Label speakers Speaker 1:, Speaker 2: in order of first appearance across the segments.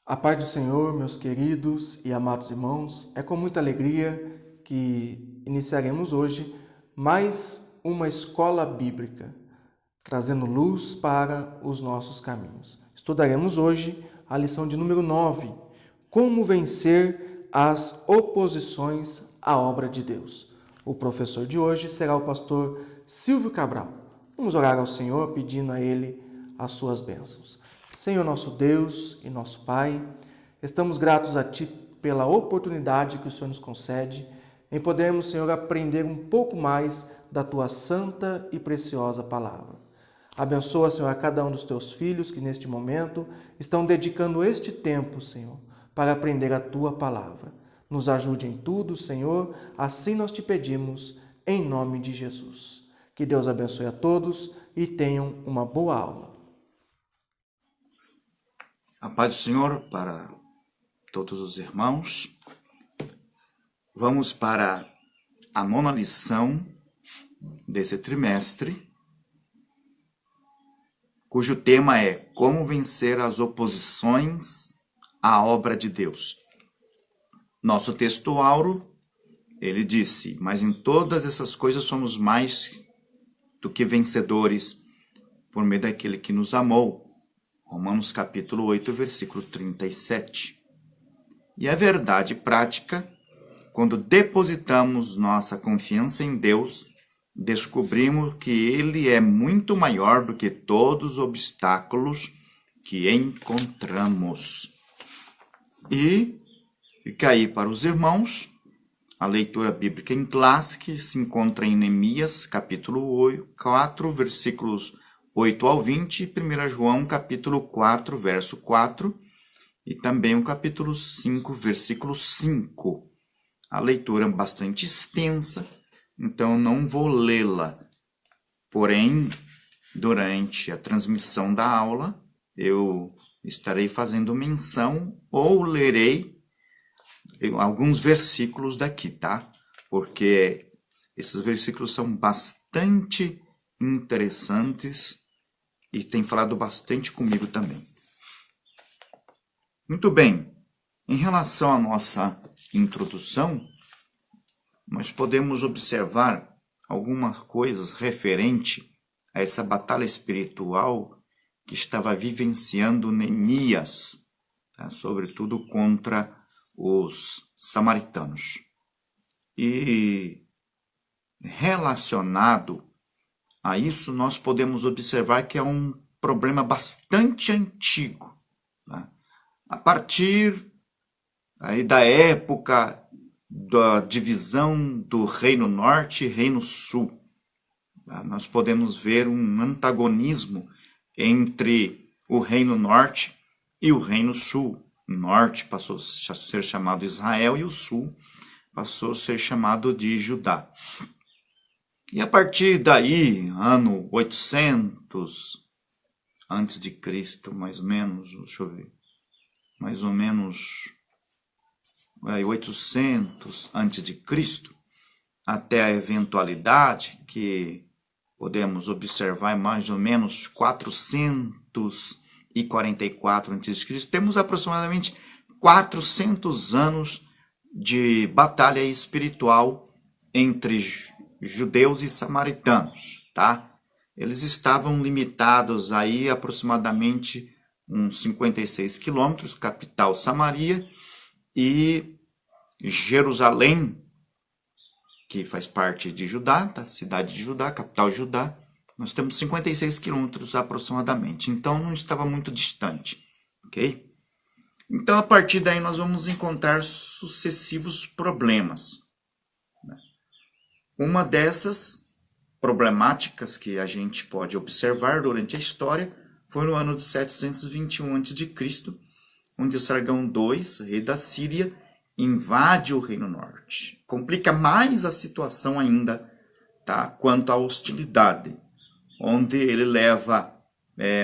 Speaker 1: A paz do Senhor, meus queridos e amados irmãos, é com muita alegria que iniciaremos hoje mais uma escola bíblica, trazendo luz para os nossos caminhos. Estudaremos hoje a lição de número 9, Como vencer as oposições à obra de Deus. O professor de hoje será o pastor Silvio Cabral. Vamos orar ao Senhor pedindo a Ele as suas bênçãos. Senhor nosso Deus e nosso Pai, estamos gratos a Ti pela oportunidade que o Senhor nos concede em podermos, Senhor, aprender um pouco mais da Tua santa e preciosa palavra. Abençoa, Senhor, a cada um dos Teus filhos que neste momento estão dedicando este tempo, Senhor, para aprender a Tua palavra. Nos ajude em tudo, Senhor, assim nós te pedimos, em nome de Jesus. Que Deus abençoe a todos e tenham uma boa aula.
Speaker 2: A paz do Senhor para todos os irmãos. Vamos para a 9ª lição desse trimestre, cujo tema é Como vencer as oposições à obra de Deus. Nosso texto áureo, ele disse: mas em todas essas coisas somos mais do que vencedores por meio daquele que nos amou. Romanos capítulo 8, versículo 37. E a verdade prática, quando depositamos nossa confiança em Deus, descobrimos que Ele é muito maior do que todos os obstáculos que encontramos. E fica aí para os irmãos, a leitura bíblica em classe, que se encontra em Neemias capítulo 4, versículos 8 ao 20, e 1 João capítulo 4, verso 4, e também o capítulo 5, versículo 5. A leitura é bastante extensa, então não vou lê-la. Porém, durante a transmissão da aula, eu estarei fazendo menção ou lerei alguns versículos daqui, tá? Porque esses versículos são bastante interessantes e tem falado bastante comigo também. Muito bem, em relação à nossa introdução, nós podemos observar algumas coisas referente a essa batalha espiritual que estava vivenciando Neemias, tá? Sobretudo contra os samaritanos. E relacionado a isso, nós podemos observar que é um problema bastante antigo, tá? A partir aí da época da divisão do Reino Norte e Reino Sul, tá? Nós podemos ver um antagonismo entre o Reino Norte e o Reino Sul. O Norte passou a ser chamado Israel e o Sul passou a ser chamado de Judá. E a partir daí, ano 800 antes de Cristo, mais ou menos, deixa eu ver, mais ou menos 800 antes de Cristo, até a eventualidade que podemos observar mais ou menos 444 antes de Cristo, temos aproximadamente 400 anos de batalha espiritual entre judeus e samaritanos, tá? Eles estavam limitados aí aproximadamente uns 56 quilômetros, capital Samaria, e Jerusalém, que faz parte de Judá, tá? Cidade de Judá, capital Judá, nós temos 56 quilômetros aproximadamente, então não estava muito distante, ok? Então, a partir daí, nós vamos encontrar sucessivos problemas. Uma dessas problemáticas que a gente pode observar durante a história foi no ano de 721 a.C., onde Sargão II, rei da Síria, invade o Reino Norte. Complica mais a situação ainda, tá? Quanto à hostilidade, onde ele leva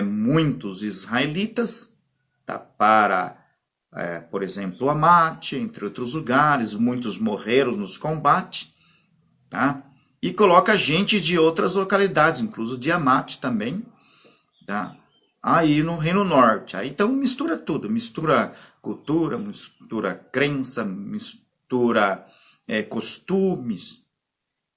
Speaker 2: muitos israelitas, tá? Para, por exemplo, Amate, entre outros lugares. Muitos morreram nos combates, tá? E coloca gente de outras localidades, incluso de Amate também, tá? aí no Reino Norte. Aí então mistura tudo, mistura cultura, mistura crença, mistura costumes,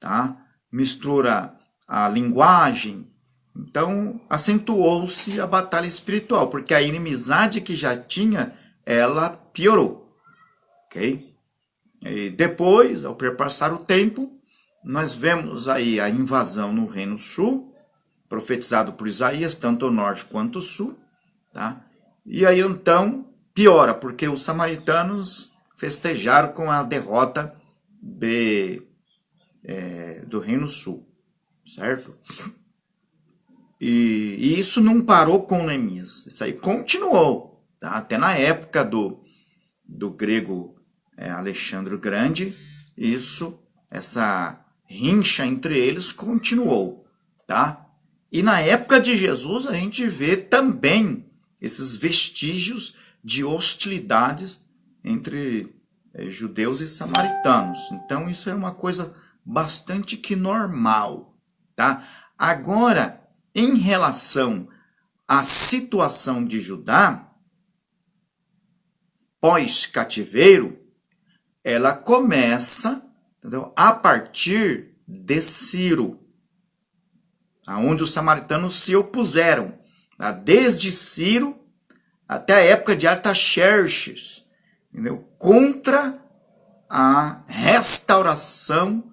Speaker 2: tá? Mistura a linguagem. Então acentuou-se a batalha espiritual, porque a inimizade que já tinha, ela piorou, ok? E depois, ao perpassar o tempo, nós vemos aí a invasão no Reino Sul, profetizado por Isaías, tanto o norte quanto o sul, tá? E aí então piora, porque os samaritanos festejaram com a derrota do Reino Sul, certo? E isso não parou com Neemias, isso aí continuou, tá? Até na época do grego Alexandre o Grande, essa rincha entre eles continuou, tá? E na época de Jesus a gente vê também esses vestígios de hostilidades entre judeus e samaritanos. Então isso é uma coisa bastante que normal, tá? Agora, em relação à situação de Judá, pós-cativeiro, ela começa, entendeu? A partir de Ciro, aonde os samaritanos se opuseram, tá? Desde Ciro até a época de Artaxerxes, entendeu? Contra a restauração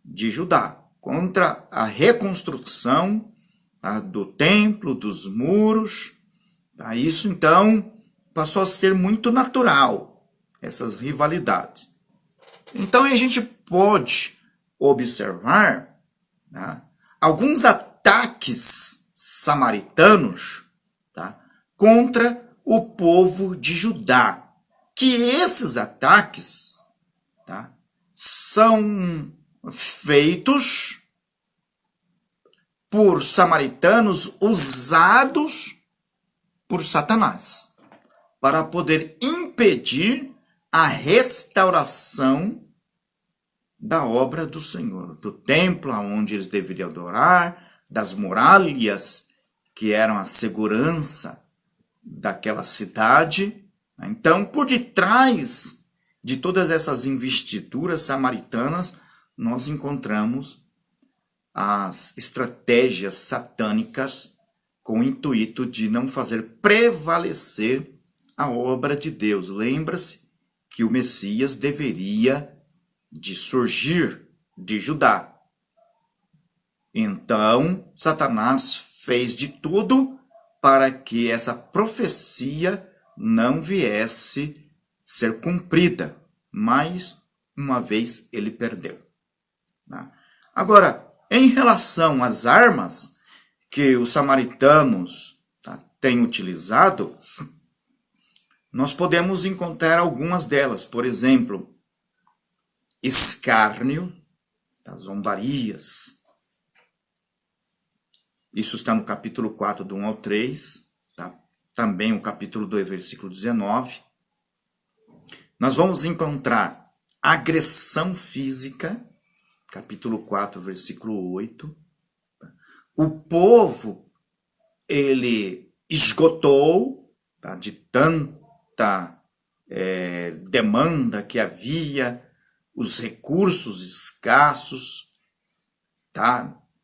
Speaker 2: de Judá, contra a reconstrução, tá? Do templo, dos muros. Tá? Isso então passou a ser muito natural, essas rivalidades. Então a gente pode observar, tá, alguns ataques samaritanos, tá, contra o povo de Judá. Que esses ataques, tá, são feitos por samaritanos usados por Satanás para poder impedir a restauração da obra do Senhor, do templo onde eles deveriam adorar, das muralhas que eram a segurança daquela cidade. Então, por detrás de todas essas investiduras samaritanas, nós encontramos as estratégias satânicas com o intuito de não fazer prevalecer a obra de Deus. Lembra-se que o Messias deveria de surgir de Judá. Então, Satanás fez de tudo para que essa profecia não viesse ser cumprida, mas uma vez ele perdeu. Agora, em relação às armas que os samaritanos têm utilizado, nós podemos encontrar algumas delas. Por exemplo, escárnio, zombarias. Isso está no capítulo 4, do 1 ao 3. Também o capítulo 2, versículo 19. Nós vamos encontrar agressão física, capítulo 4, versículo 8. O povo, ele esgotou, de tanta demanda que havia, os recursos escassos,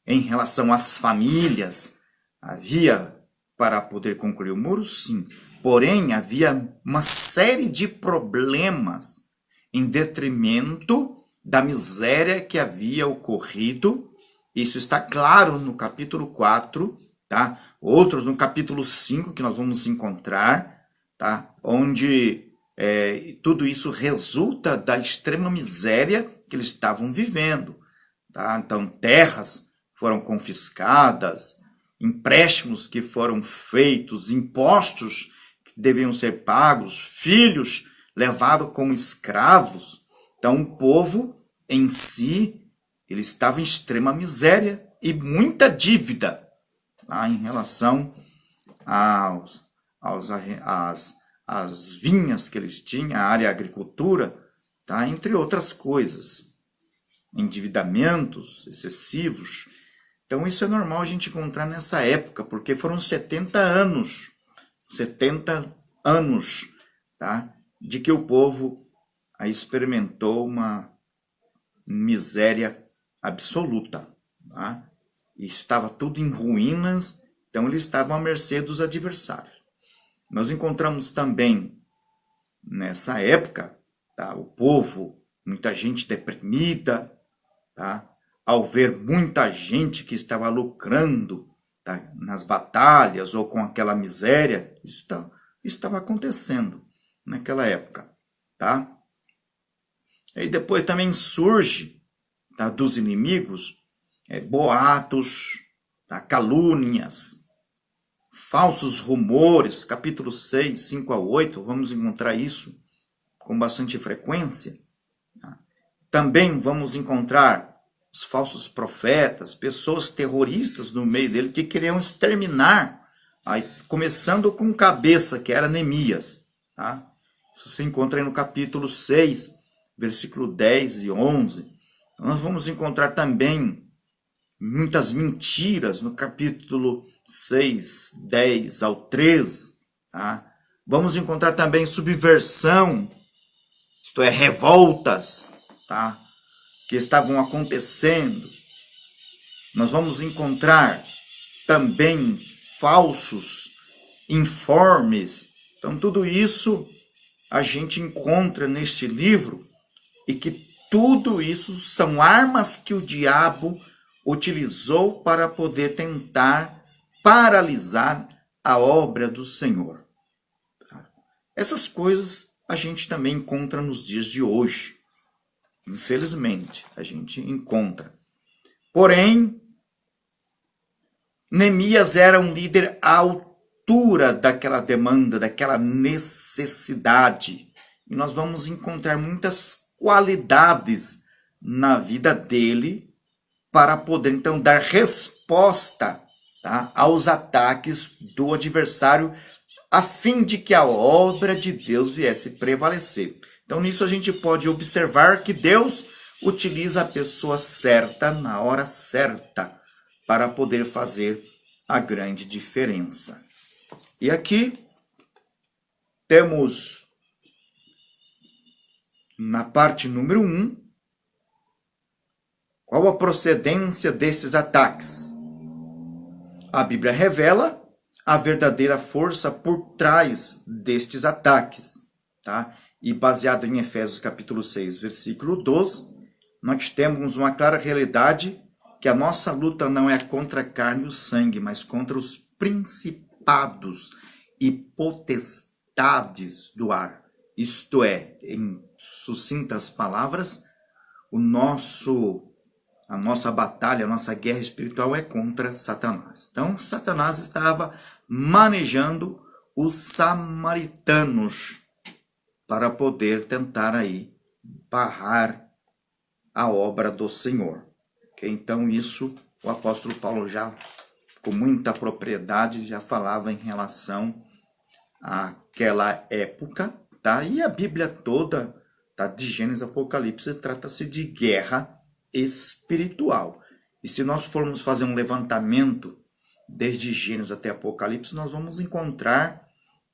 Speaker 2: em relação às famílias, havia para poder concluir o muro, sim. Porém, havia uma série de problemas em detrimento da miséria que havia ocorrido. Isso está claro no capítulo 4, outros no capítulo 5 que nós vamos encontrar, onde tudo isso resulta da extrema miséria que eles estavam vivendo. Então, terras foram confiscadas, empréstimos que foram feitos, impostos que deviam ser pagos, filhos levados como escravos. Então, o povo em si, ele estava em extrema miséria e muita dívida em relação às vinhas que eles tinham, a área agricultura, entre outras coisas. Endividamentos excessivos. Então isso é normal a gente encontrar nessa época, porque foram 70 anos, 70 anos, tá? De que o povo experimentou uma miséria absoluta, tá? E estava tudo em ruínas, então eles estavam à mercê dos adversários. Nós encontramos também nessa época, tá, o povo, muita gente deprimida, tá? Ao ver muita gente que estava lucrando, tá, nas batalhas ou com aquela miséria, isso estava acontecendo naquela época, tá? E depois também surge, tá, dos inimigos boatos, tá, calúnias, falsos rumores, capítulo 6, 5 a 8, vamos encontrar isso com bastante frequência. Tá? Também vamos encontrar os falsos profetas, pessoas terroristas no meio dele que queriam exterminar, aí, começando com cabeça, que era Neemias. Tá? Isso você encontra aí no capítulo 6, versículo 10 e 11. Então, nós vamos encontrar também muitas mentiras no capítulo 6, 10 ao 13. Tá? Vamos encontrar também subversão, isto é, revoltas, tá? Que estavam acontecendo. Nós vamos encontrar também falsos informes. Então, tudo isso a gente encontra neste livro, e que tudo isso são armas que o diabo utilizou para poder tentar paralisar a obra do Senhor. Essas coisas a gente também encontra nos dias de hoje. Infelizmente, a gente encontra. Porém, Neemias era um líder à altura daquela demanda, daquela necessidade. E nós vamos encontrar muitas qualidades na vida dele para poder, então, dar resposta, tá, aos ataques do adversário, a fim de que a obra de Deus viesse prevalecer. Então, nisso a gente pode observar que Deus utiliza a pessoa certa na hora certa para poder fazer a grande diferença. E aqui temos na parte número 1, qual a procedência destes ataques? A Bíblia revela a verdadeira força por trás destes ataques, tá? E baseado em Efésios capítulo 6, versículo 12, nós temos uma clara realidade que a nossa luta não é contra a carne e o sangue, mas contra os principados e potestades do ar. Isto é, em sucintas palavras, a nossa batalha, a nossa guerra espiritual é contra Satanás. Então, Satanás estava manejando os samaritanos para poder tentar aí barrar a obra do Senhor. Okay? Então, isso o apóstolo Paulo já, com muita propriedade, já falava em relação àquela época, tá? E a Bíblia toda, tá? De Gênesis a Apocalipse, trata-se de guerra espiritual. E se nós formos fazer um levantamento desde Gênesis até Apocalipse, nós vamos encontrar,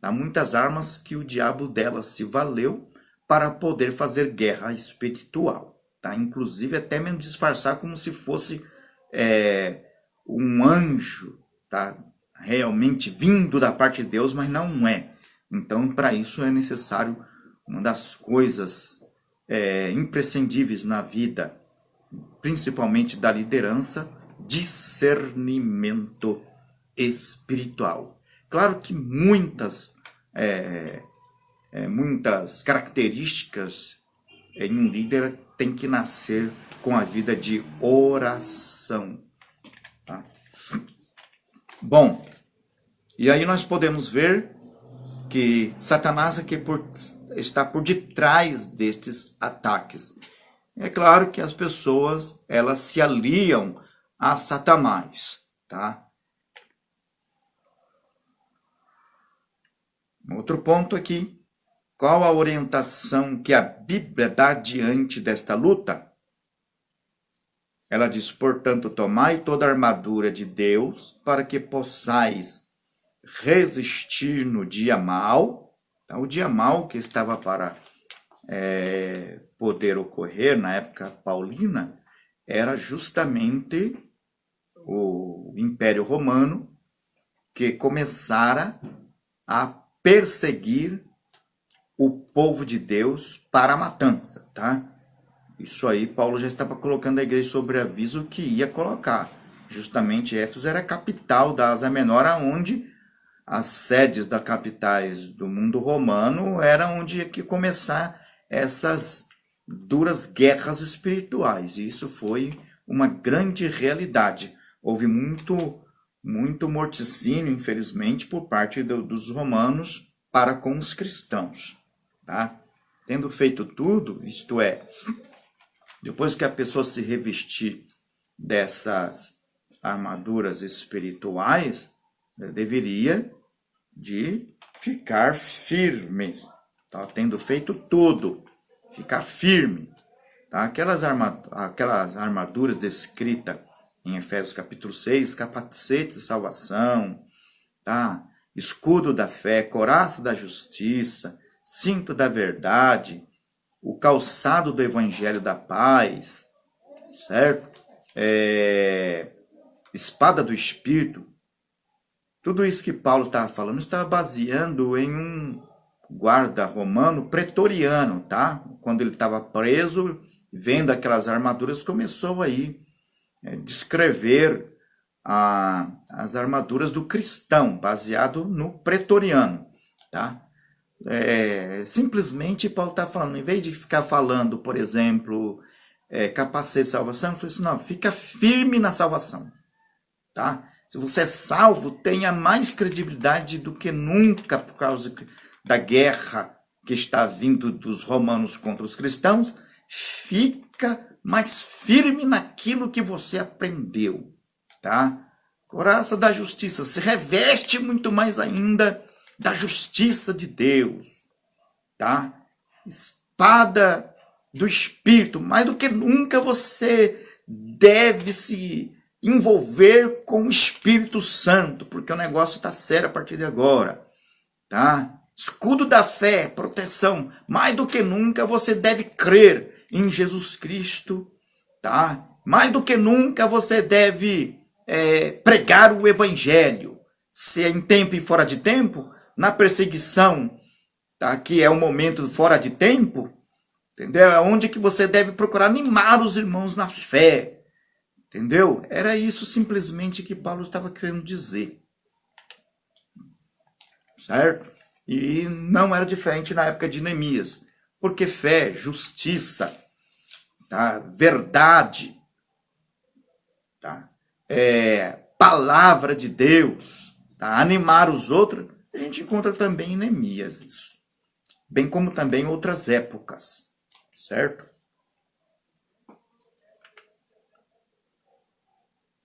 Speaker 2: tá, muitas armas que o diabo delas se valeu para poder fazer guerra espiritual. Tá? Inclusive até mesmo disfarçar como se fosse um anjo, tá? Realmente vindo da parte de Deus, mas não é. Então, para isso é necessário, uma das coisas imprescindíveis na vida, principalmente da liderança, discernimento espiritual. Claro que muitas características em um líder tem que nascer com a vida de oração. Tá? Bom, e aí nós podemos ver que Satanás é que está por detrás destes ataques. É claro que as pessoas, elas se aliam a Satanás, tá? Outro ponto aqui, qual a orientação que a Bíblia dá diante desta luta? Ela diz, portanto, tomai toda a armadura de Deus para que possais resistir no dia mau. Então, o dia mau que estava para poder ocorrer na época paulina era justamente o Império Romano, que começara a perseguir o povo de Deus para a matança, tá? Isso aí Paulo já estava colocando a igreja sobre aviso que ia colocar. Justamente Éfeso era a capital da Ásia Menor, onde as sedes das capitais do mundo romano eram onde ia que começar essas duras guerras espirituais. E isso foi uma grande realidade. Houve muito morticínio, infelizmente, por parte dos romanos para com os cristãos. Tá? Tendo feito tudo, isto é, depois que a pessoa se revestir dessas armaduras espirituais, deveria de ficar firme. Tá? Tendo feito tudo, ficar firme. Tá? Aquelas armaduras descritas em Efésios capítulo 6, capacete de salvação, tá? Escudo da fé, couraça da justiça, cinto da verdade, o calçado do evangelho da paz, certo? Espada do Espírito. Tudo isso que Paulo estava falando estava baseando em um guarda romano pretoriano, tá? Quando ele estava preso, vendo aquelas armaduras, começou aí descrever as armaduras do cristão, baseado no pretoriano, tá? Simplesmente Paulo está falando, em vez de ficar falando, por exemplo, capacete de salvação, ele falou assim, não, fica firme na salvação, tá? Se você é salvo, tenha mais credibilidade do que nunca por causa da guerra que está vindo dos romanos contra os cristãos, fica mais firme naquilo que você aprendeu, tá? Couraça da justiça, se reveste muito mais ainda da justiça de Deus, tá? Espada do Espírito, mais do que nunca você deve se envolver com o Espírito Santo, porque o negócio está sério a partir de agora, tá? Escudo da fé, proteção, mais do que nunca você deve crer em Jesus Cristo, tá? Mais do que nunca você deve pregar o Evangelho, se é em tempo e fora de tempo, na perseguição, tá? Que é um momento fora de tempo, entendeu? É onde que você deve procurar animar os irmãos na fé, entendeu? Era isso simplesmente que Paulo estava querendo dizer, certo? E não era diferente na época de Neemias, porque fé, justiça, tá? Verdade, tá? Palavra de Deus, tá? Animar os outros, a gente encontra também em Neemias isso, bem como também em outras épocas, certo?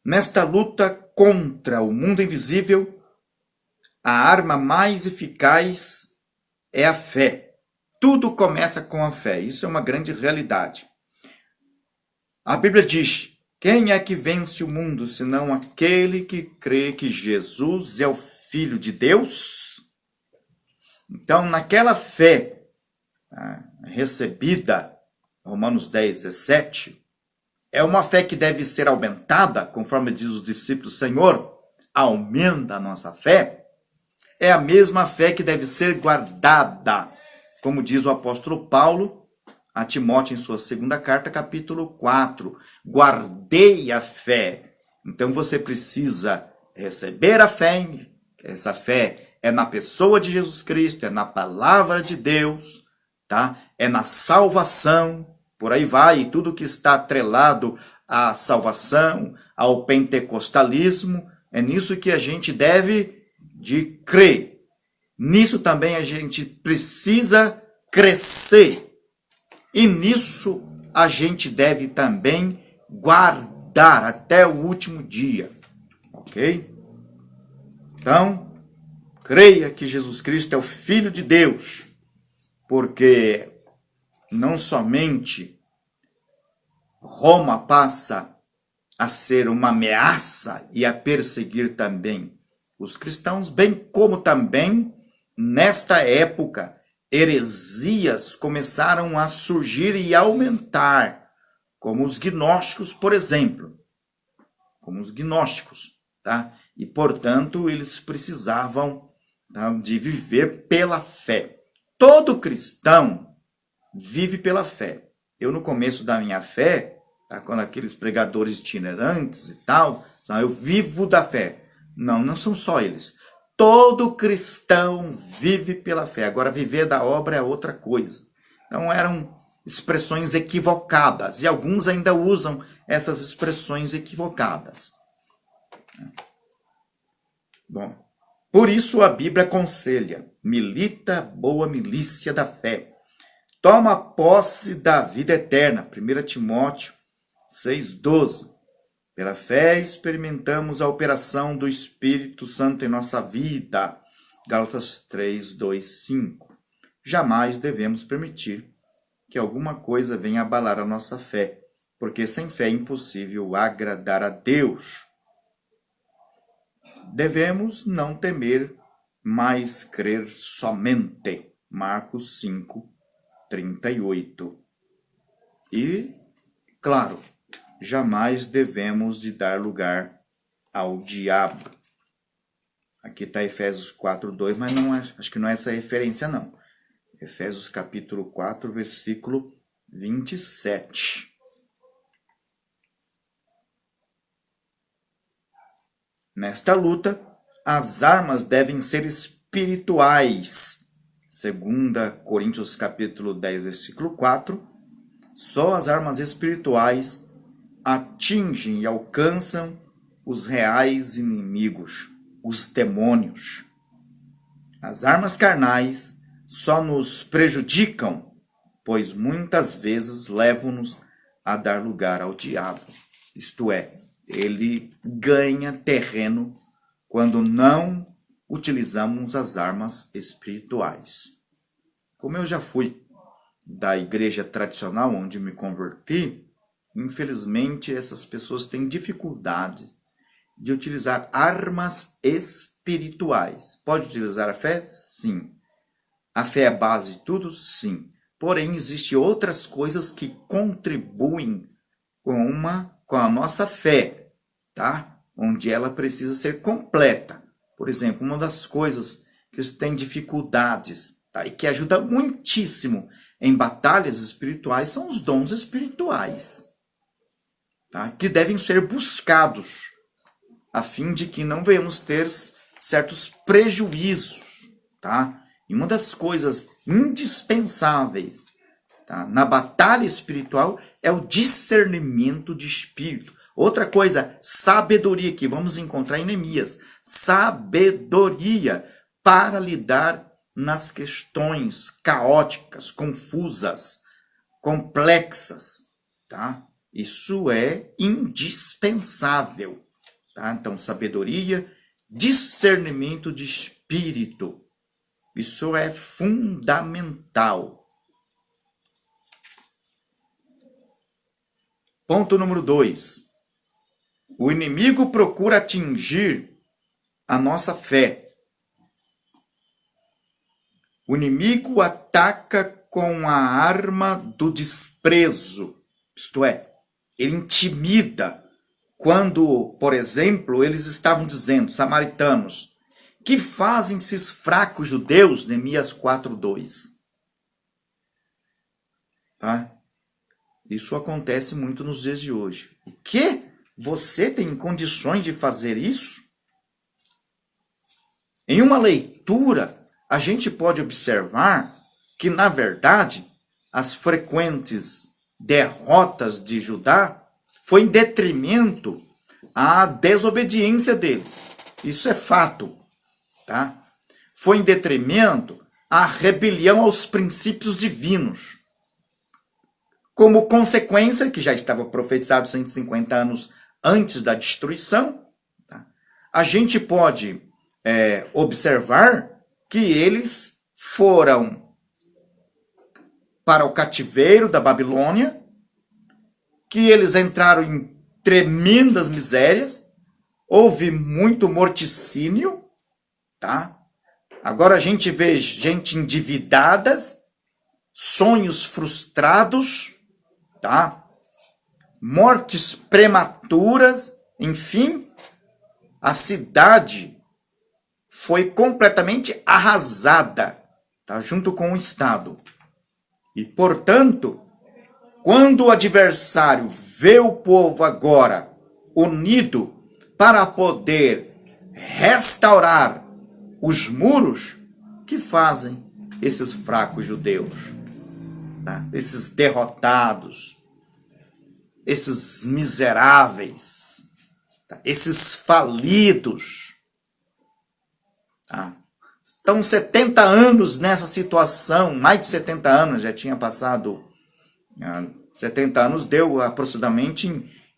Speaker 2: Nesta luta contra o mundo invisível, a arma mais eficaz é a fé. Tudo começa com a fé. Isso é uma grande realidade. A Bíblia diz, quem é que vence o mundo, senão aquele que crê que Jesus é o Filho de Deus? Então, naquela fé recebida, Romanos 10, 17, é uma fé que deve ser aumentada, conforme diz os discípulos, Senhor, aumenta a nossa fé. É a mesma fé que deve ser guardada, como diz o apóstolo Paulo a Timóteo em sua segunda carta, capítulo 4. Guardei a fé. Então você precisa receber a fé. Essa fé é na pessoa de Jesus Cristo, é na palavra de Deus, tá? É na salvação. Por aí vai, e tudo que está atrelado à salvação, ao pentecostalismo, é nisso que a gente deve de crer. Nisso também a gente precisa crescer. E nisso a gente deve também guardar até o último dia. Ok? Então, creia que Jesus Cristo é o Filho de Deus, porque não somente Roma passa a ser uma ameaça e a perseguir também os cristãos, bem como também, nesta época, heresias começaram a surgir e aumentar, como os gnósticos, por exemplo. Como os gnósticos, tá? E, portanto, eles precisavam, tá, de viver pela fé. Todo cristão vive pela fé. Eu, no começo da minha fé, tá, quando aqueles pregadores itinerantes e tal, tá, eu vivo da fé. Não, não são só eles. Todo cristão vive pela fé. Agora, viver da obra é outra coisa. Então, eram expressões equivocadas, e alguns ainda usam essas expressões equivocadas. Bom, por isso a Bíblia aconselha: milita boa milícia da fé. Toma posse da vida eterna. 1 Timóteo 6,12. Pela fé experimentamos a operação do Espírito Santo em nossa vida. Gálatas 3:2-5. Jamais devemos permitir que alguma coisa venha abalar a nossa fé, porque sem fé é impossível agradar a Deus. Devemos não temer, mas crer somente. Marcos 5:38. E, claro, jamais devemos de dar lugar ao diabo. Aqui está Efésios 4:2, mas não, acho que não é essa referência, não. Efésios capítulo 4, versículo 27. Nesta luta, as armas devem ser espirituais. 2 Coríntios capítulo 10, versículo 4. Só as armas espirituais atingem e alcançam os reais inimigos, os demônios. As armas carnais só nos prejudicam, pois muitas vezes levam-nos a dar lugar ao diabo. Isto é, ele ganha terreno quando não utilizamos as armas espirituais. Como eu já fui da igreja tradicional onde me converti, infelizmente essas pessoas têm dificuldade de utilizar armas espirituais. Pode utilizar a fé? Sim. A fé é a base de tudo? Sim. Porém, existem outras coisas que contribuem com a nossa fé, tá? Onde ela precisa ser completa. Por exemplo, uma das coisas que tem dificuldades, tá? E que ajuda muitíssimo em batalhas espirituais são os dons espirituais, tá? Que devem ser buscados, a fim de que não venhamos ter certos prejuízos, tá? E uma das coisas indispensáveis, tá, na batalha espiritual é o discernimento de espírito. Outra coisa, sabedoria, que vamos encontrar em Neemias. Sabedoria para lidar nas questões caóticas, confusas, complexas, tá? Isso é indispensável, tá? Então, sabedoria, discernimento de espírito. Isso é fundamental. Ponto número 2. O inimigo procura atingir a nossa fé. O inimigo ataca com a arma do desprezo. Isto é, ele intimida. Quando, por exemplo, eles estavam dizendo, samaritanos, que fazem esses fracos judeus, Neemias 4:2. Tá? Isso acontece muito nos dias de hoje. O quê? Você tem condições de fazer isso? Em uma leitura, a gente pode observar que, na verdade, as frequentes derrotas de Judá foi em detrimento à desobediência deles. Isso é fato. Tá? Foi em detrimento à rebelião aos princípios divinos. Como consequência, que já estava profetizado 150 anos antes da destruição, tá? A gente pode observar que eles foram para o cativeiro da Babilônia, que eles entraram em tremendas misérias, houve muito morticínio, tá? Agora a gente vê gente endividadas, sonhos frustrados, tá? Mortes prematuras, enfim, a cidade foi completamente arrasada, tá? Junto com o Estado. E, portanto, quando o adversário vê o povo agora unido para poder restaurar os muros, que fazem esses fracos judeus, tá? Esses derrotados, esses miseráveis, tá? Esses falidos. Tá? Estão 70 anos nessa situação, mais de 70 anos, já tinha passado 70 anos, deu aproximadamente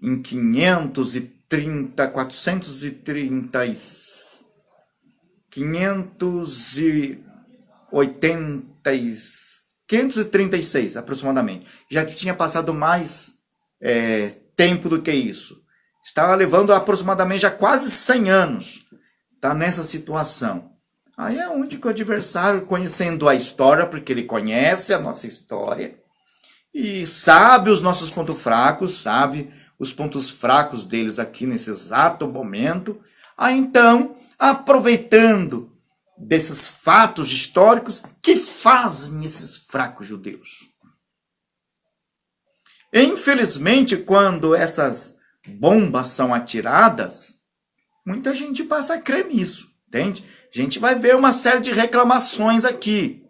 Speaker 2: em 530, 430, 536 aproximadamente. Já tinha passado mais tempo do que isso. Estava levando aproximadamente já quase 100 anos. Está nessa situação. Aí é onde que o adversário, conhecendo a história, porque ele conhece a nossa história, e sabe os nossos pontos fracos, sabe os pontos fracos deles aqui nesse exato momento. Aí então, aproveitando desses fatos históricos, que fazem esses fracos judeus? Infelizmente, quando essas bombas são atiradas, muita gente passa a crer nisso, entende? A gente vai ver uma série de reclamações aqui,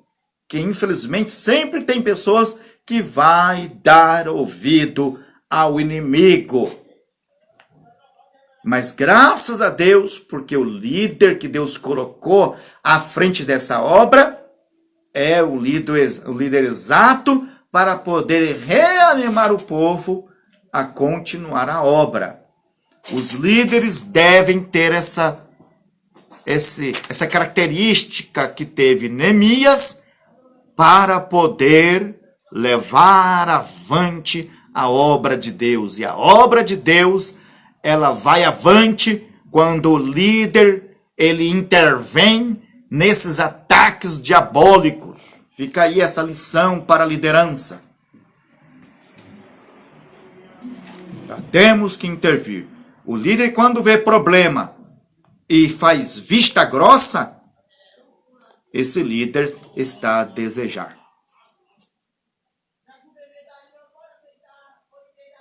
Speaker 2: que infelizmente sempre tem pessoas que vai dar ouvido ao inimigo. Mas graças a Deus, porque o líder que Deus colocou à frente dessa obra é o líder exato para poder reanimar o povo a continuar a obra. Os líderes devem ter essa característica que teve Neemias para poder levar avante a obra de Deus. E a obra de Deus, ela vai avante quando o líder, ele intervém nesses ataques diabólicos. Fica aí essa lição para a liderança. Temos que intervir. O líder, quando vê problema e faz vista grossa, esse líder está a desejar.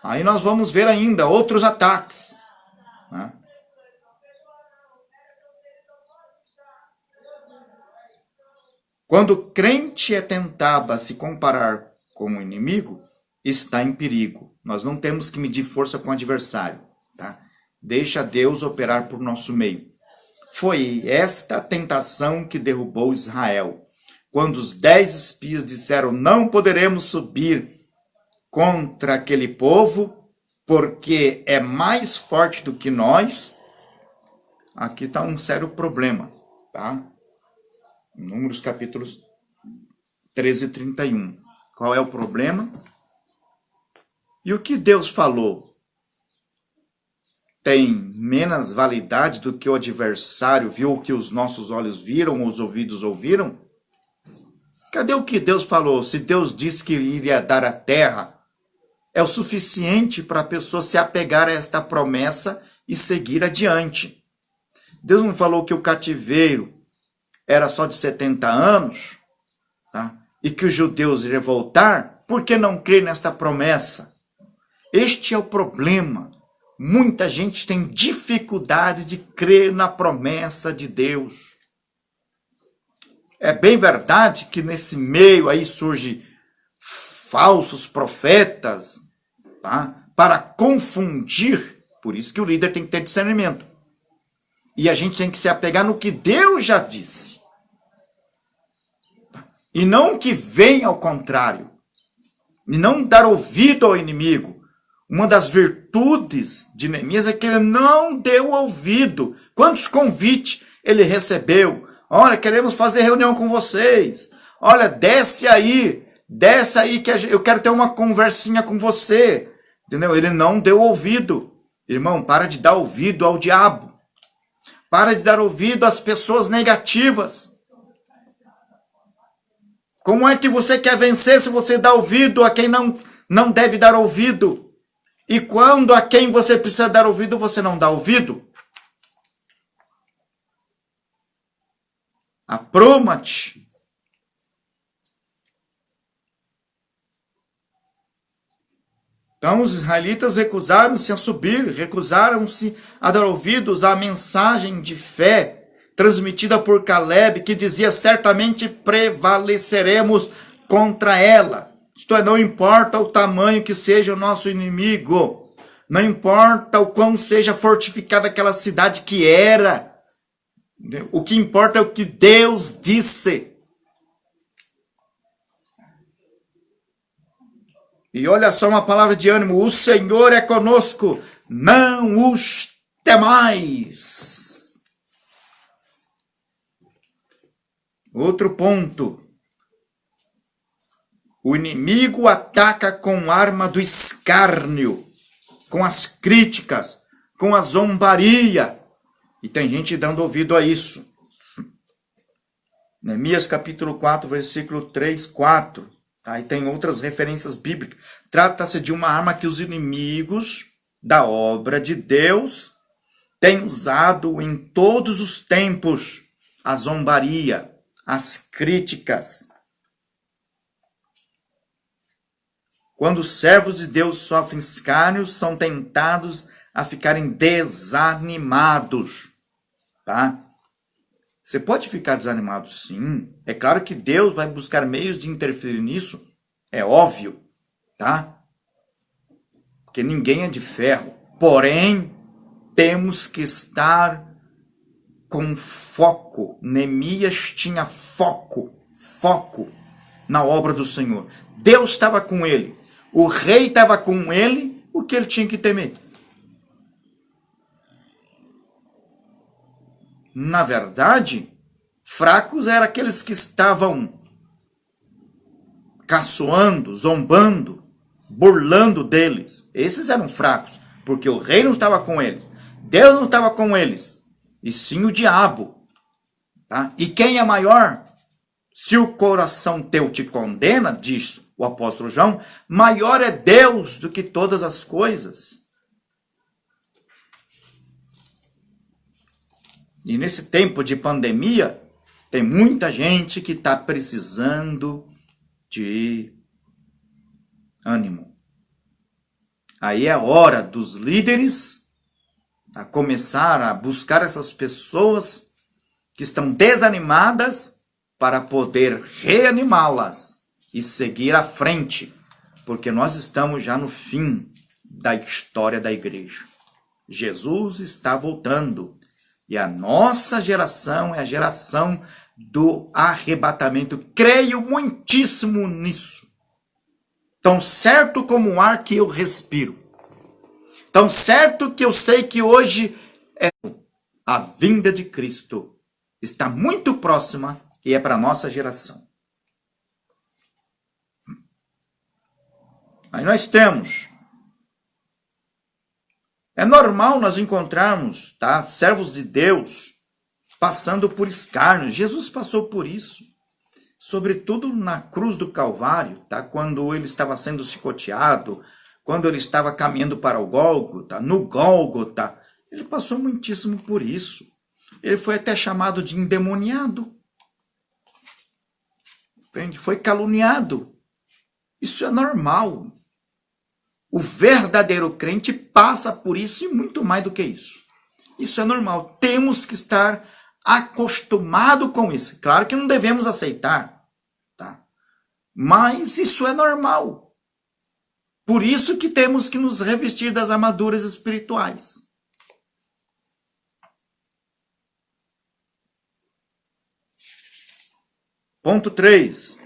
Speaker 2: Aí nós vamos ver ainda outros ataques, né? Quando o crente é tentado a se comparar com o inimigo, está em perigo. Nós não temos que medir força com o adversário, tá? Deixa Deus operar por nosso meio. Foi esta tentação que derrubou Israel. Quando os 10 espias disseram, não poderemos subir contra aquele povo, porque é mais forte do que nós. Aqui está um sério problema, tá? Números capítulos 13 e 31. Qual é o problema? E o que Deus falou tem menos validade do que o adversário viu, o que os nossos olhos viram, os ouvidos ouviram? Cadê o que Deus falou? Se Deus disse que iria dar a terra, é o suficiente para a pessoa se apegar a esta promessa e seguir adiante. Deus não falou que o cativeiro era só de 70 anos, tá? E que os judeus iriam voltar? Por que não crer nesta promessa? Este é o problema. Muita gente tem dificuldade de crer na promessa de Deus. É bem verdade que nesse meio aí surge falsos profetas, tá? Para confundir. Por isso que o líder tem que ter discernimento. E a gente tem que se apegar no que Deus já disse. E não o que vem ao contrário. E não dar ouvido ao inimigo. Uma das virtudes de Neemias é que ele não deu ouvido. Quantos convites ele recebeu? Olha, queremos fazer reunião com vocês. Olha, desce aí que eu quero ter uma conversinha com você. Entendeu? Ele não deu ouvido. Irmão, para de dar ouvido ao diabo. Para de dar ouvido às pessoas negativas. Como é que você quer vencer se você dá ouvido a quem não deve dar ouvido? E quando a quem você precisa dar ouvido, você não dá ouvido? Apruma-te. Então os israelitas recusaram-se a subir, recusaram-se a dar ouvidos à mensagem de fé transmitida por Caleb, que dizia: certamente prevaleceremos contra ela. Isto é, não importa o tamanho que seja o nosso inimigo, não importa o quão seja fortificada aquela cidade que era, o que importa é o que Deus disse. E olha só uma palavra de ânimo: o Senhor é conosco, não os temais. Outro ponto. O inimigo ataca com arma do escárnio, com as críticas, com a zombaria. E tem gente dando ouvido a isso. Neemias capítulo 4, versículo 3, 4. Aí tem outras referências bíblicas. Trata-se de uma arma que os inimigos da obra de Deus têm usado em todos os tempos. A zombaria, as críticas. Quando os servos de Deus sofrem escárnio, são tentados a ficarem desanimados. Tá? Você pode ficar desanimado, sim. É claro que Deus vai buscar meios de interferir nisso. É óbvio, tá? Porque ninguém é de ferro. Porém, temos que estar com foco. Neemias tinha foco na obra do Senhor. Deus estava com ele. O rei estava com ele. O que ele tinha que temer? Na verdade, fracos eram aqueles que estavam caçoando, zombando, burlando deles. Esses eram fracos, porque o rei não estava com eles. Deus não estava com eles, e sim o diabo. Tá? E quem é maior? Se o coração teu te condena, diz o apóstolo João, maior é Deus do que todas as coisas. E nesse tempo de pandemia, tem muita gente que está precisando de ânimo. Aí é hora dos líderes a começar a buscar essas pessoas que estão desanimadas para poder reanimá-las e seguir à frente, porque nós estamos já no fim da história da igreja. Jesus está voltando. E a nossa geração é a geração do arrebatamento. Creio muitíssimo nisso. Tão certo como o ar que eu respiro. Tão certo que eu sei que hoje a vinda de Cristo está muito próxima e é para a nossa geração. Aí nós temos... É normal nós encontrarmos, tá, servos de Deus passando por escárnio. Jesus passou por isso, sobretudo na cruz do Calvário, tá, quando ele estava sendo chicoteado, quando ele estava caminhando para o Gólgota, no Gólgota, ele passou muitíssimo por isso. Ele foi até chamado de endemoniado. Entende? Foi caluniado. Isso é normal. O verdadeiro crente passa por isso e muito mais do que isso. Isso é normal. Temos que estar acostumados com isso. Claro que não devemos aceitar, tá? Mas isso é normal. Por isso que temos que nos revestir das armaduras espirituais. Ponto 3.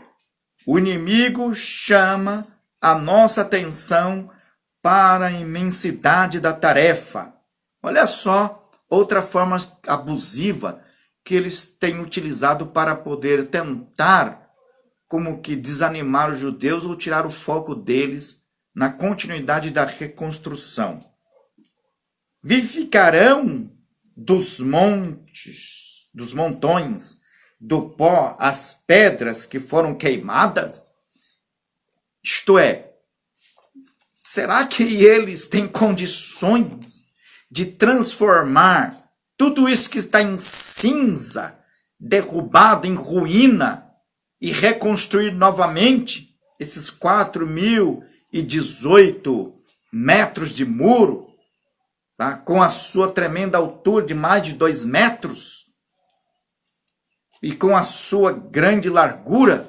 Speaker 2: O inimigo chama a nossa atenção para a imensidade da tarefa. Olha só, outra forma abusiva que eles têm utilizado para poder tentar como que desanimar os judeus ou tirar o foco deles na continuidade da reconstrução. Vivificarão dos montes, dos montões, do pó, as pedras que foram queimadas? Isto é, será que eles têm condições de transformar tudo isso que está em cinza, derrubado em ruína, e reconstruir novamente esses 4.018 metros de muro, tá? Com a sua tremenda altura de mais de 2 metros e com a sua grande largura?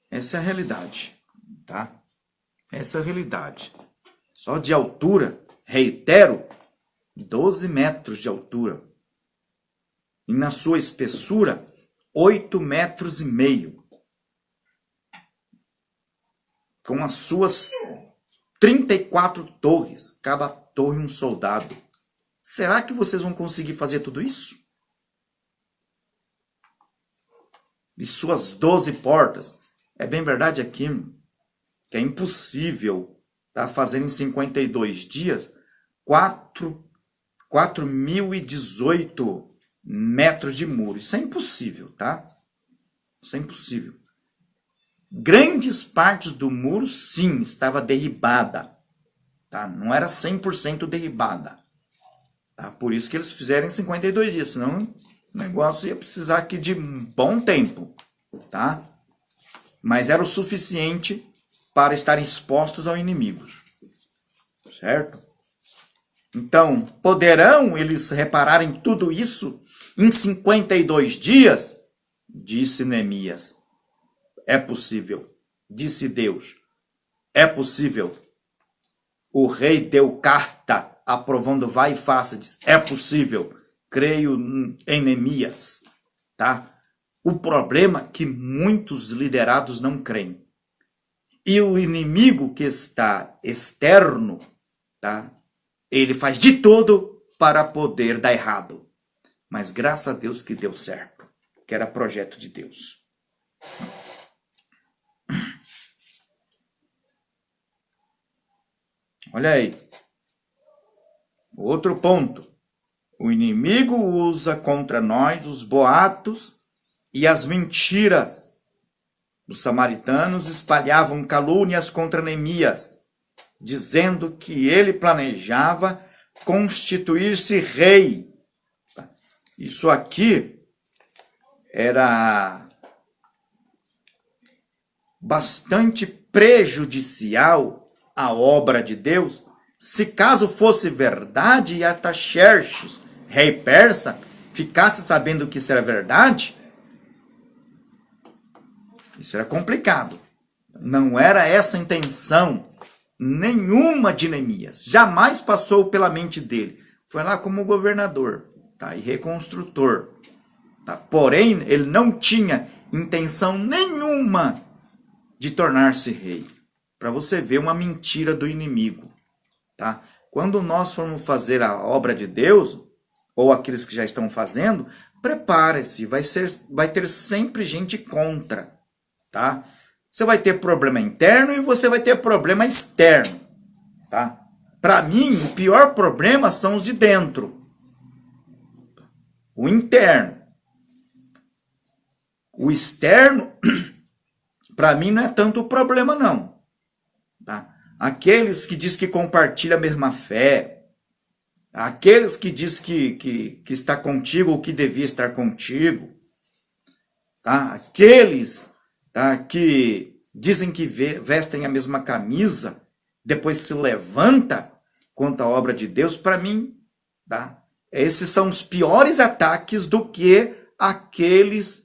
Speaker 2: Essa é a realidade, tá? Essa é a realidade. Só de altura, reitero, 12 metros de altura. E na sua espessura, 8,5 metros. Com as suas 34 torres, cada torre um soldado. Será que vocês vão conseguir fazer tudo isso? E suas 12 portas. É bem verdade aqui que é impossível, tá, fazer em 52 dias 4.018 metros de muro. Isso é impossível, tá? Isso é impossível. Grandes partes do muro, sim, estava derribada, tá? Não era 100% derribada, tá? Por isso que eles fizeram em 52 dias, senão o negócio ia precisar aqui de um bom tempo, tá? Mas era o suficiente para estarem expostos ao inimigo, certo? Então, poderão eles repararem tudo isso em 52 dias? Disse Neemias. É possível. Disse Deus. É possível. O rei deu carta aprovando, vai e faça. Diz, é possível. Creio em Neemias. Tá? O problema é que muitos liderados não creem. E o inimigo que está externo, tá? Ele faz de tudo para poder dar errado. Mas graças a Deus que deu certo. Que era projeto de Deus. Olha aí. Outro ponto. O inimigo usa contra nós os boatos e as mentiras. Os samaritanos espalhavam calúnias contra Neemias, dizendo que ele planejava constituir-se rei. Isso aqui era bastante prejudicial à obra de Deus, se caso fosse verdade e Artaxerxes, rei persa, ficasse sabendo que isso era verdade. Isso era complicado. Não era essa a intenção nenhuma de Neemias. Jamais passou pela mente dele. Foi lá como governador, tá? E reconstrutor. Tá? Porém, ele não tinha intenção nenhuma de tornar-se rei. Para você ver uma mentira do inimigo. Tá? Quando nós formos fazer a obra de Deus, ou aqueles que já estão fazendo, prepare-se. Vai ter sempre gente contra. Tá? Você vai ter problema interno e você vai ter problema externo. Tá? Para mim, o pior problema são os de dentro. O interno. O externo, para mim, não é tanto o problema, não. Tá? Aqueles que dizem que compartilham a mesma fé, aqueles que dizem que está contigo ou que devia estar contigo, tá? Aqueles, tá, que dizem que vestem a mesma camisa, depois se levanta contra a obra de Deus, para mim, tá? Esses são os piores ataques do que aqueles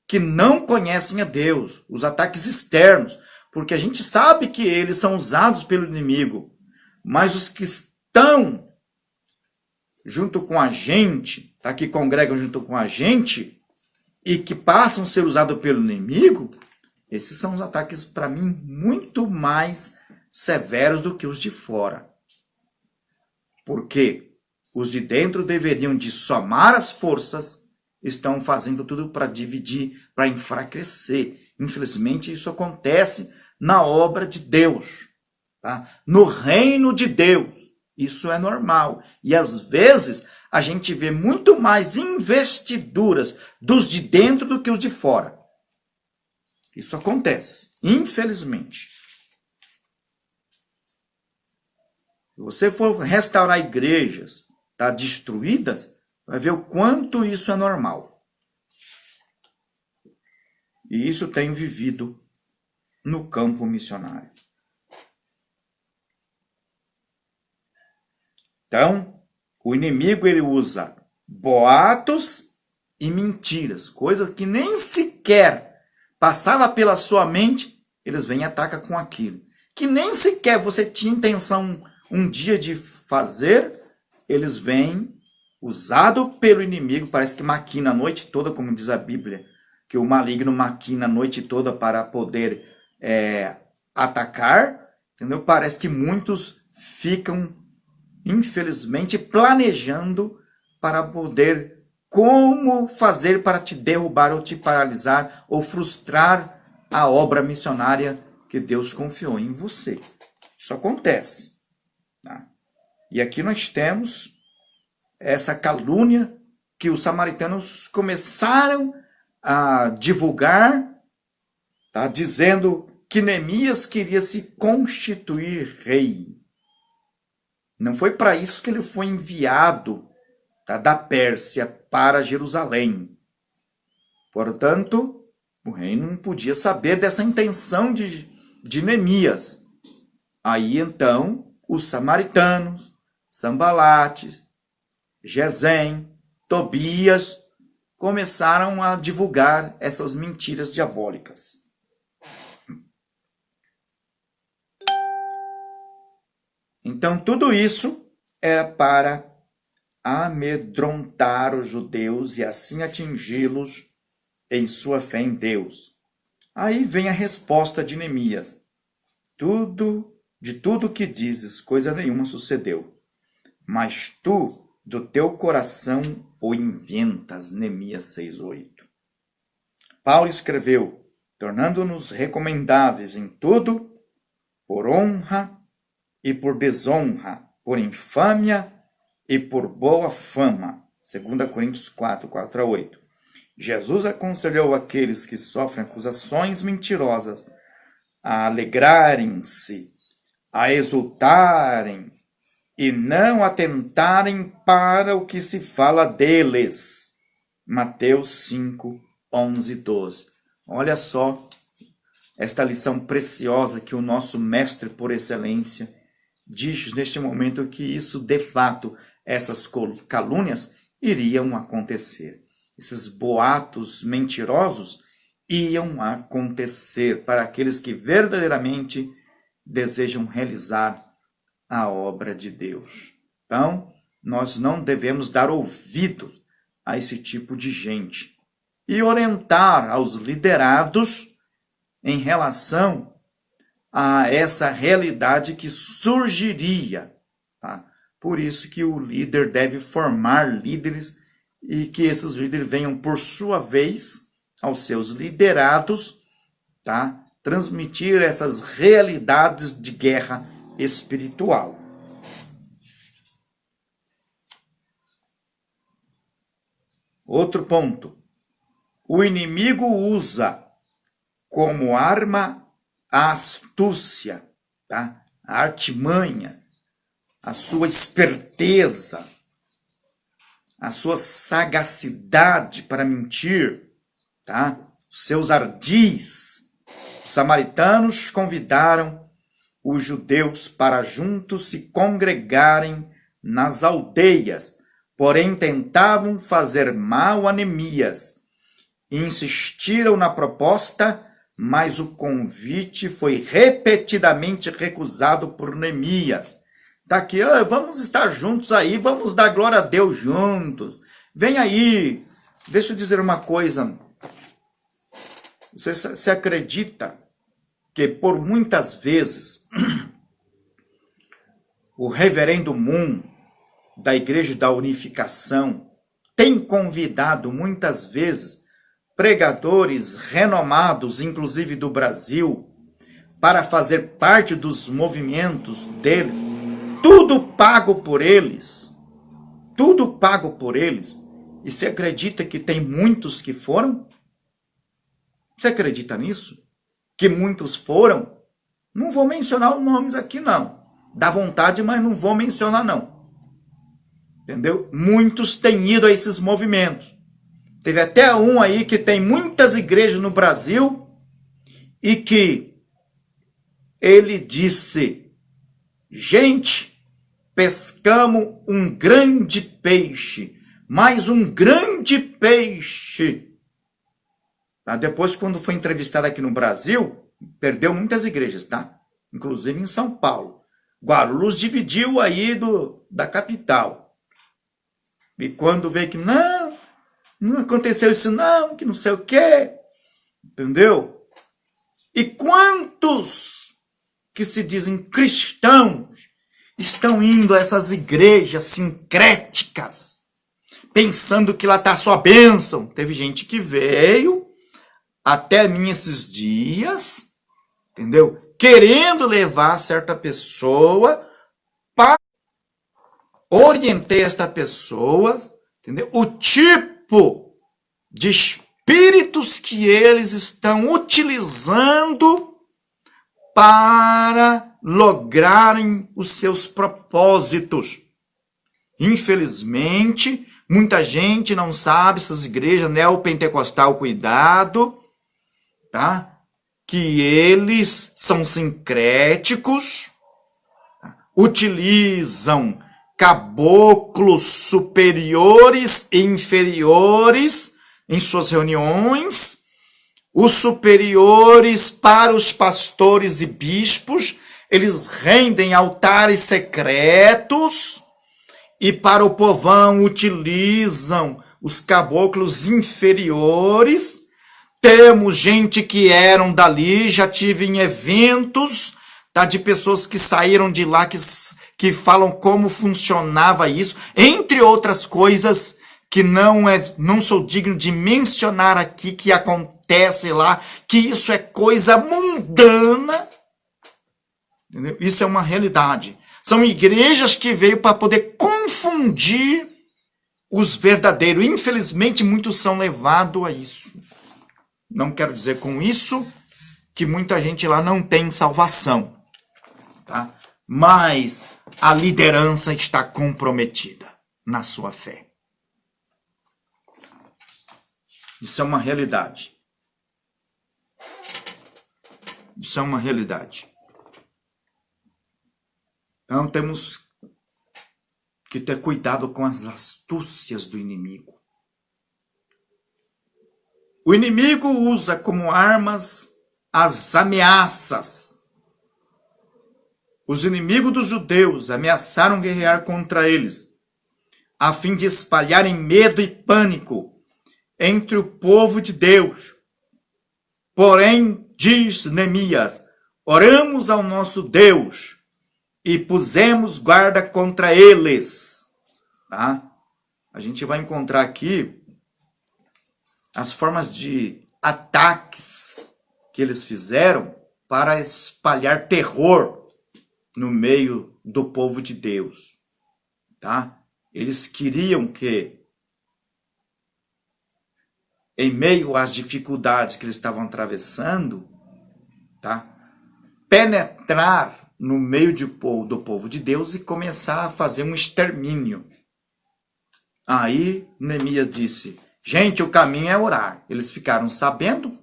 Speaker 2: que não conhecem a Deus, os ataques externos, porque a gente sabe que eles são usados pelo inimigo, mas os que estão junto com a gente, tá, que congregam junto com a gente e que passam a ser usados pelo inimigo, esses são os ataques, para mim, muito mais severos do que os de fora. Porque os de dentro deveriam de somar as forças, estão fazendo tudo para dividir, para enfraquecer. Infelizmente, isso acontece na obra de Deus, tá? No reino de Deus. Isso é normal. E às vezes a gente vê muito mais investiduras dos de dentro do que os de fora. Isso acontece, infelizmente. Se você for restaurar igrejas, tá, destruídas, vai ver o quanto isso é normal. E isso tem vivido no campo missionário. Então, o inimigo ele usa boatos e mentiras, coisas que nem sequer passava pela sua mente, eles vêm e atacam com aquilo. Que nem sequer você tinha intenção um dia de fazer, eles vêm, usado pelo inimigo, parece que maquina a noite toda, como diz a Bíblia, que o maligno maquina a noite toda para poder atacar, entendeu? Parece que muitos ficam, infelizmente, planejando para poder como fazer para te derrubar ou te paralisar ou frustrar a obra missionária que Deus confiou em você. Isso acontece. Tá? E aqui nós temos essa calúnia que os samaritanos começaram a divulgar, tá? Dizendo que Neemias queria se constituir rei. Não foi para isso que ele foi enviado, tá, da Pérsia para Jerusalém. Portanto, o rei não podia saber dessa intenção de Neemias. Aí então, os samaritanos, Sanbalate, Gesem, Tobias, começaram a divulgar essas mentiras diabólicas. Então, tudo isso era para amedrontar os judeus e assim atingi-los em sua fé em Deus. Aí vem a resposta de Neemias. De tudo que dizes, coisa nenhuma sucedeu. Mas tu, do teu coração, o inventas. Neemias 6:8. Paulo escreveu, tornando-nos recomendáveis em tudo, por honra e por desonra, por infâmia e por boa fama. 2 Coríntios 4:4-8. Jesus aconselhou aqueles que sofrem acusações mentirosas a alegrarem-se, a exultarem e não atentarem para o que se fala deles. Mateus 5:11-12. Olha só esta lição preciosa que o nosso mestre por excelência diz neste momento que isso, de fato, essas calúnias iriam acontecer. Esses boatos mentirosos iam acontecer para aqueles que verdadeiramente desejam realizar a obra de Deus. Então, nós não devemos dar ouvido a esse tipo de gente e orientar aos liderados em relação a essa realidade que surgiria. Tá? Por isso que o líder deve formar líderes e que esses líderes venham, por sua vez, aos seus liderados, tá? Transmitir essas realidades de guerra espiritual. Outro ponto. O inimigo usa como arma a astúcia, tá? A artimanha, a sua esperteza, a sua sagacidade para mentir, tá? Os seus ardis. Os samaritanos convidaram os judeus para juntos se congregarem nas aldeias, porém tentavam fazer mal a Neemias. Insistiram na proposta, mas o convite foi repetidamente recusado por Neemias. Tá aqui, vamos estar juntos aí, vamos dar glória a Deus juntos. Vem aí. Deixa eu dizer uma coisa. Você acredita que por muitas vezes o reverendo Moon da Igreja da Unificação tem convidado muitas vezes pregadores renomados, inclusive do Brasil, para fazer parte dos movimentos deles, tudo pago por eles. Tudo pago por eles. E você acredita que tem muitos que foram? Você acredita nisso? Que muitos foram? Não vou mencionar os nomes aqui, não. Dá vontade, mas não vou mencionar, não. Entendeu? Muitos têm ido a esses movimentos. Teve até um aí que tem muitas igrejas no Brasil e que ele disse: gente, pescamos um grande peixe, mais um grande peixe. Tá? Depois, quando foi entrevistado aqui no Brasil, perdeu muitas igrejas, tá? Inclusive em São Paulo. Guarulhos dividiu aí da capital. E quando vê que não aconteceu isso não, que não sei o quê, entendeu? E quantos que se dizem cristãos estão indo a essas igrejas sincréticas, pensando que lá está a sua bênção? Teve gente que veio até mim esses dias, entendeu? Querendo levar certa pessoa para orientar esta pessoa, entendeu? O tipo de espíritos que eles estão utilizando para lograrem os seus propósitos. Infelizmente, muita gente não sabe, essas igrejas neopentecostal, cuidado, tá? Que eles são sincréticos, tá? Utilizam caboclos superiores e inferiores em suas reuniões, os superiores para os pastores e bispos, eles rendem altares secretos, e para o povão utilizam os caboclos inferiores. Temos gente que eram dali, já tive em eventos, tá, de pessoas que saíram de lá, que falam como funcionava isso, entre outras coisas que não sou digno de mencionar aqui, que acontece lá, que isso é coisa mundana, entendeu? Isso é uma realidade. São igrejas que veio para poder confundir os verdadeiros. Infelizmente, muitos são levados a isso. Não quero dizer com isso que muita gente lá não tem salvação, tá? Mas a liderança está comprometida na sua fé. Isso é uma realidade. Isso é uma realidade. Então temos que ter cuidado com as astúcias do inimigo. O inimigo usa como armas as ameaças. Os inimigos dos judeus ameaçaram guerrear contra eles, a fim de espalharem medo e pânico entre o povo de Deus. Porém, diz Neemias, oramos ao nosso Deus e pusemos guarda contra eles. Tá? A gente vai encontrar aqui as formas de ataques que eles fizeram para espalhar terror no meio do povo de Deus. Tá? Eles queriam que, em meio às dificuldades que eles estavam atravessando, tá? Penetrar no meio do povo de Deus e começar a fazer um extermínio. Aí Neemias disse, gente, o caminho é orar. Eles ficaram sabendo,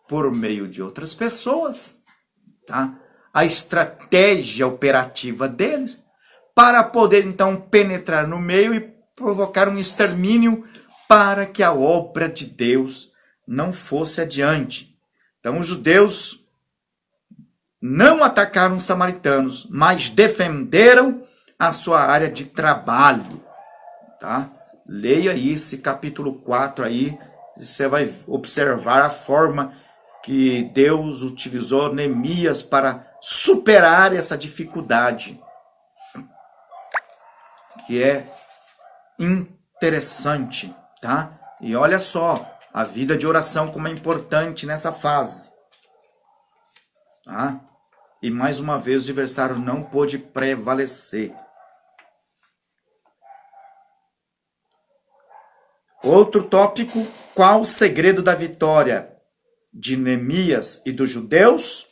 Speaker 2: por meio de outras pessoas, tá? A estratégia operativa deles, para poder então penetrar no meio e provocar um extermínio para que a obra de Deus não fosse adiante. Então os judeus não atacaram os samaritanos, mas defenderam a sua área de trabalho. Tá? Leia aí esse capítulo 4 aí, você vai observar a forma que Deus utilizou Neemias para superar essa dificuldade. Que é interessante, tá? E olha só, a vida de oração como é importante nessa fase. Tá? e mais uma vez o adversário não pôde prevalecer. Outro tópico, qual o segredo da vitória de Neemias e dos judeus?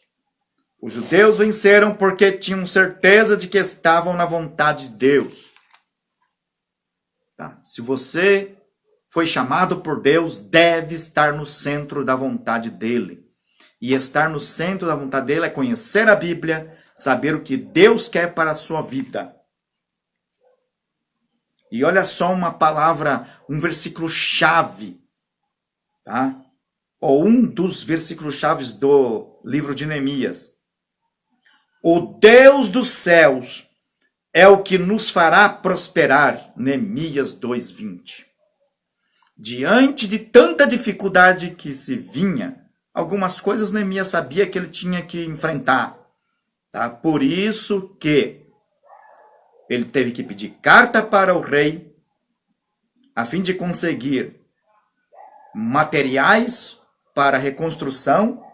Speaker 2: Os judeus venceram porque tinham certeza de que estavam na vontade de Deus. Tá? Se você foi chamado por Deus, deve estar no centro da vontade dele. E estar no centro da vontade dele é conhecer a Bíblia, saber o que Deus quer para a sua vida. E olha só uma palavra, um versículo-chave, tá? Ou um dos versículos-chaves do livro de Neemias. O Deus dos céus é o que nos fará prosperar. Neemias 2:20. Diante de tanta dificuldade que se vinha, algumas coisas Neemias sabia que ele tinha que enfrentar. Tá? Por isso que ele teve que pedir carta para o rei, a fim de conseguir materiais para a reconstrução,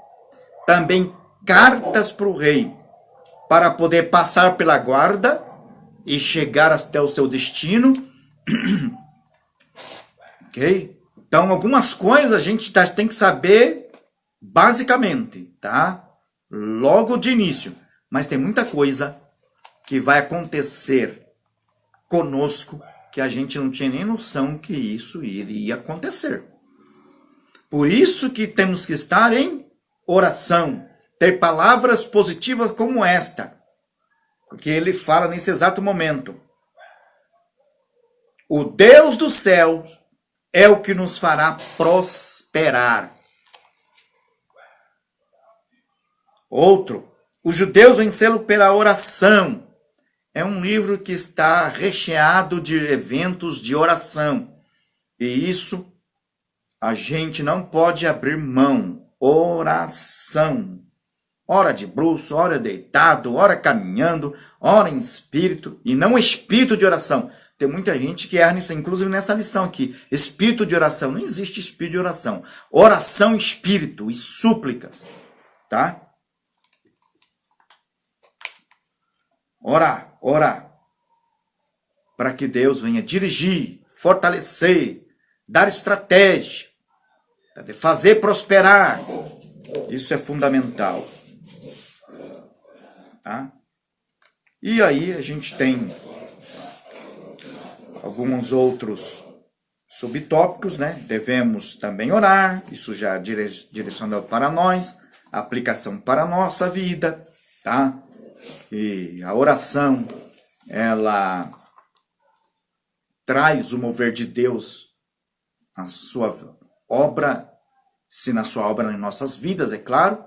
Speaker 2: também cartas para o rei, para poder passar pela guarda e chegar até o seu destino. Ok? Então, algumas coisas a gente tem que saber basicamente, tá? Logo de início. Mas tem muita coisa que vai acontecer conosco que a gente não tinha nem noção que isso iria acontecer. Por isso que temos que estar em oração, ter palavras positivas como esta, que ele fala nesse exato momento. O Deus do céu é o que nos fará prosperar. Outro, os judeus venceram pela oração. É um livro que está recheado de eventos de oração. E isso a gente não pode abrir mão. Oração. Ora de bruço, ora deitado, ora caminhando, ora em espírito, e não espírito de oração. Tem muita gente que erra nisso, inclusive nessa lição aqui. Espírito de oração. Não existe espírito de oração. Oração, espírito e súplicas. Tá? Orar, orar. Para que Deus venha dirigir, fortalecer, dar estratégia, fazer prosperar. Isso é fundamental. Tá? E aí a gente tem alguns outros subtópicos, né? Devemos também orar, isso já direcionado para nós, aplicação para a nossa vida, tá? E a oração, ela traz o mover de Deus, a sua obra, se na sua obra em nossas vidas, é claro,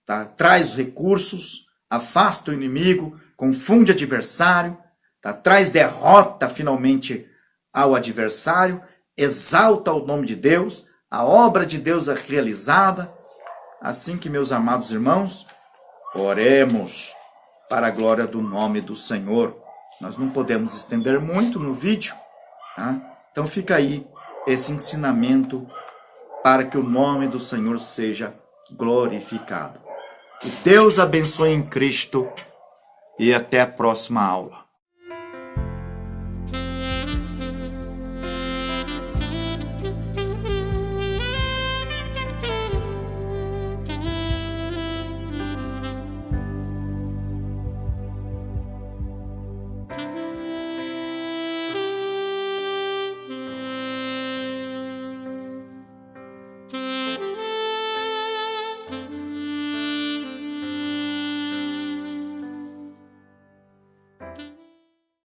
Speaker 2: tá? Traz os recursos, afasta o inimigo, confunde o adversário, tá? Traz derrota finalmente ao adversário, exalta o nome de Deus, a obra de Deus é realizada. Assim que, meus amados irmãos, oremos para a glória do nome do Senhor. Nós não podemos estender muito no vídeo, tá? Então fica aí esse ensinamento para que o nome do Senhor seja glorificado. Que Deus abençoe em Cristo e até a próxima aula.